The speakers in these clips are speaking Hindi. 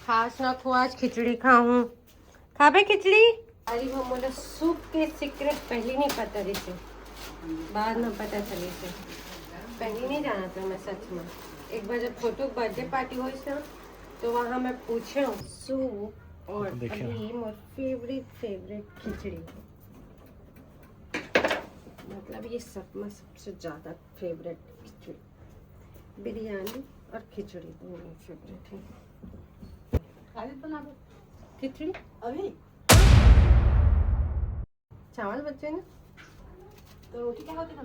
खास ना खो आज खिचड़ी खाऊं खाबे खिचड़ी। अरे वो मुझे सूप के सीक्रेट पहले नहीं पता रही, बाद में पता चली से। पहले नहीं जाना था मैं सच में। एक बार जब छोटू बर्थडे पार्टी हुई थी तो वहाँ मैं पूछे सूप और हलीम और फेवरेट खिचड़ी, मतलब ये सब में सबसे ज़्यादा फेवरेट खिचड़ी, बिरयानी और खिचड़ी दोनों फेवरेट है। खिचड़ी अभी चावल बच्चे ना तो रोटी क्या होती है,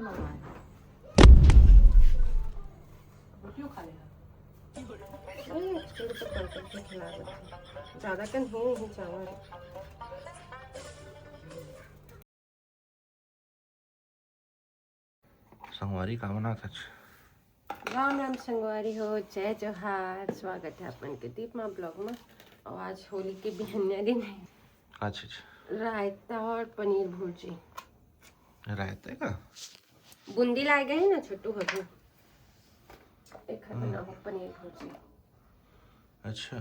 रोटियों खा लेना ज़्यादा कन है नहीं चावल। संगवारी का बना था। राम राम संगवारी हो, जय जोहार। स्वागत है अपन के दीपमा ब्लॉग में। और आज होली के बिहन्या दिन है। अच्छा रायता और पनीर भुर्जी। रायता का बूंदी लाए गए ना छोटू हजू, एक बना हो पनीर भुर्जी। अच्छा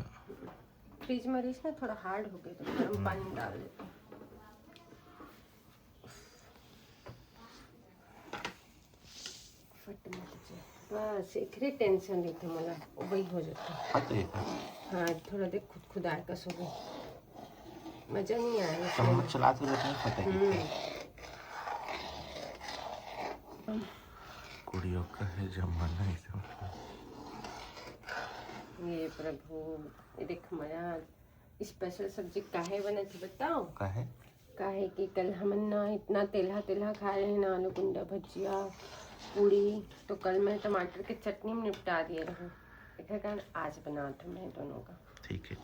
फ्रिज में रही ना, थोड़ा हार्ड हो गए तो गर्म पानी डाल देते। बस एक टेंशन नहीं थी मला, वही हो जाता। हाँ थोड़ा देख खुद आए का सो गई, मजा नहीं आया। चम्मच चलाते रहते हैं कुड़ियों का है जमाना ही तो। ये प्रभु, ये देख मया स्पेशल सब्जी काहे बना थी बताओ। काहे कि कल हम ना इतना तेलहा खा रहे हैं ना, आलू गुंडा भजिया पूड़ी, तो कल मैं टमाटर के चटनी में निपटा दिए रहूँ, इसके कारण आज बना दूँ मैं दोनों का। ठीक है।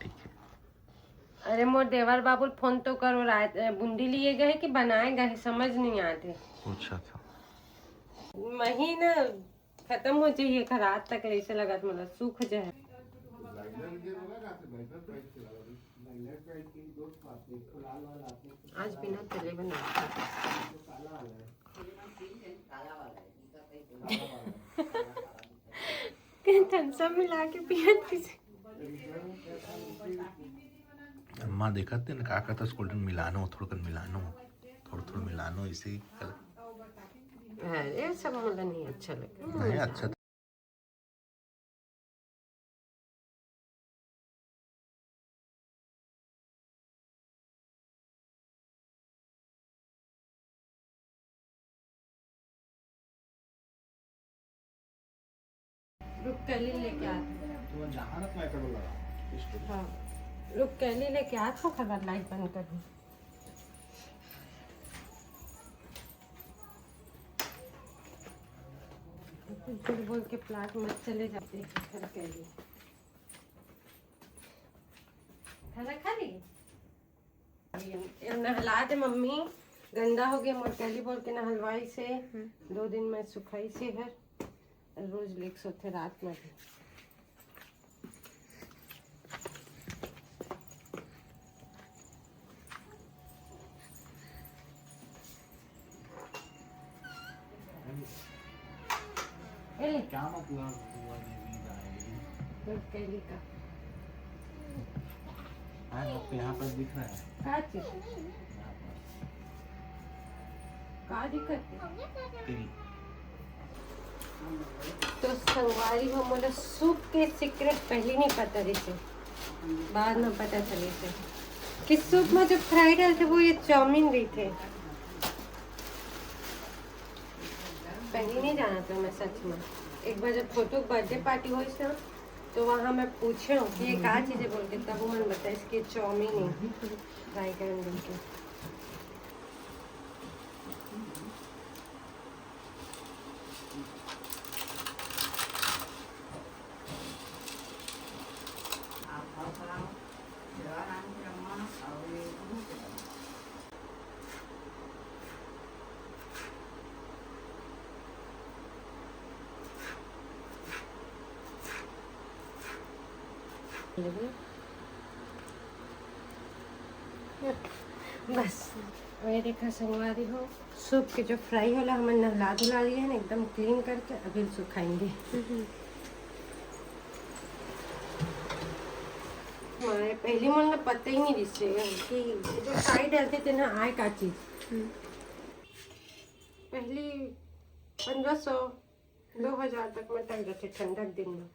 अरे मोर देवर बाबू फोन तो करो, रात बूंदी लिए गए कि बनाए गए समझ नहीं आते। पूछा था महीना खत्म हो जाइए, रात तक ऐसे लगा तो मतलब सूख जाए। आज बिना तले बना सब मिला के पिया। अम्मा देखा थे ना का कहता स्कूल मिलानो थोड़ा मिलानो इसे ये सब मुझे नहीं अच्छा लगा। नहीं अच्छा रुक कैली लेके आते। हाँ रुक कैली लेके आते, खबर लाइट बंद कर दूँ। झूठ बोल के प्लाट मत चले जाते हैं कैली। खाना खा ली नहला दे मम्मी, गंदा हो गया मोटली बोल के नहलवाई से 2 दिन में सुखाई से घर, रोज लेक सोते रात में भी। क्या मतलब कैली का आपको यहाँ पर दिख रहा है का दिक्कत है। तो संगवारी हो मुझे सूप के सीक्रेट पहले नहीं पता रही से, बाद में पता चली से कि सूप में जो फ्राई डालते वो ये चाउमीन भी थे। पहले नहीं जाना था मैं सच में। एक बार जब छोटू बर्थडे पार्टी हुई थी तो वहाँ मैं पूछे कि ये क्या चीज़ें बोल के, तब उन्होंने बताया इसकी चाउमीन ही फ्राई कर के। बस मेरे देखा संगवारी हो, सूप के जो फ्राई होला हमें नहला धुला लिया है ना एकदम क्लीन करके, अभी सुखाएंगे। पहली मुझे पता ही नहीं दिसे कि जो साइड डालते थे ना आए का चीज पहली 1500 2000 तक में टक जाते ठंडक दिन में।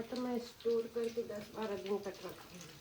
तो मैं स्टोर करके 10-12 दिन तक रखती हूँ।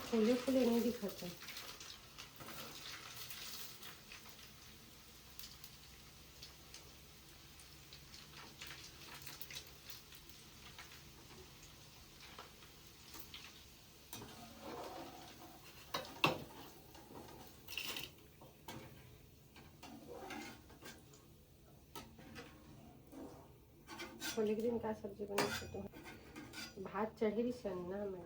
फूले फूले नहीं दिखाते। छोले के दिन का सब्जी बना सकते हो। भात चढ़ी सन्ना में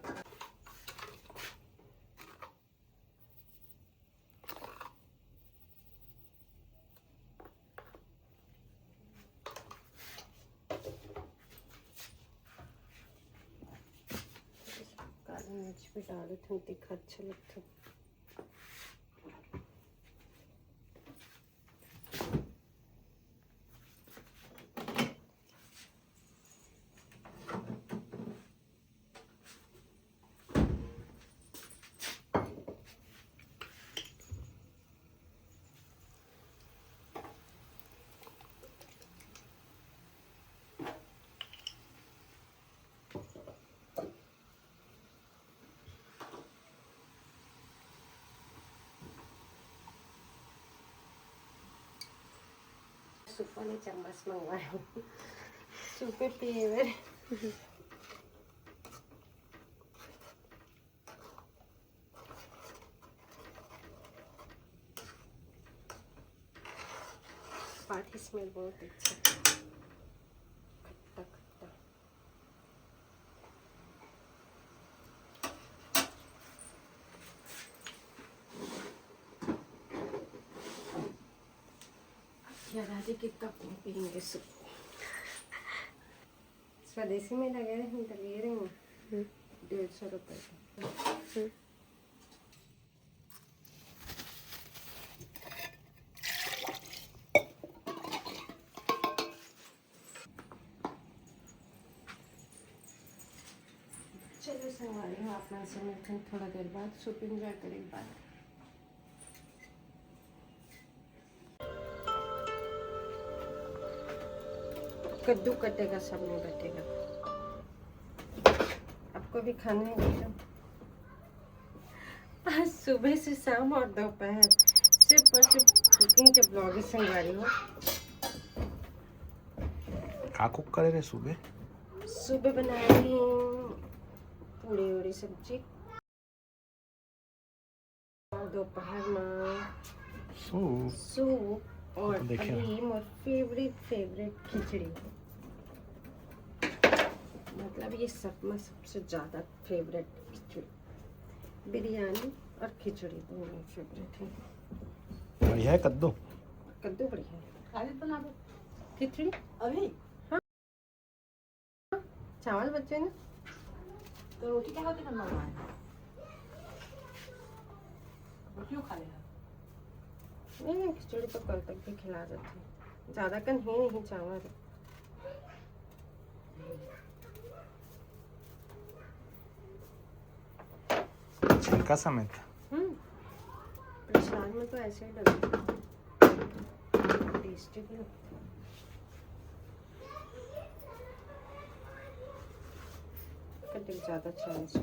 काली मिर्च भी डाले थे, तीखा अच्छा लगता। सूप वाले चम्मच मंगवाए हूँ। सूपे पिए पार्टी स्मेल बहुत अच्छा खट्टा खट्टा। या दादी के कप में पियेंगे सूप। स्वदेशी में लगे रहे हम तो ले रहे हैं 150 रुपये का। चलो संगवारी हूँ अपना से मिलते हैं थोड़ा देर बाद। सूप इंजॉय करेंगे बाद। कद्दू कटेगा सब में बटेगा। आपको भी खाना है बेटा? आज सुबह से शाम और दोपहर सिर्फ और सिर्फ कुकिंग के ब्लॉग ही संगवारी हो। क्या कुक करे रहे सुबह? सुबह बना रही हूँ पूरी उड़ी सब्जी और दोपहर में सूप और अभी मोर फेवरेट खिचड़ी। मतलब ये सब में सबसे ज़्यादा फेवरेट खिचड़ी। बिरयानी और खिचड़ी दोनों फेवरेट है। बढ़िया है कद्दू बढ़िया है। खाली बना दो खिचड़ी अभी। हाँ चावल बचे ना तो रोटी क्या होती करना है? रोटियों खा लेना। नहीं खिचड़ी तो कल तक भी खिला देते। ज़्यादा कन है नहीं चावल। छिलका समेत। प्रसाद में तो ऐसे ही लगता है। टेस्टी भी लगता है। कटिंग ज़्यादा चांस है।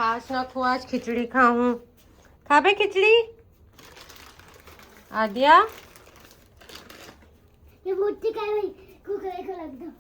खास ना खो आज खिचड़ी खाऊं। खा बे खिचड़ी आद्या। ये बुद्धि कर रही कुकर को लग दो।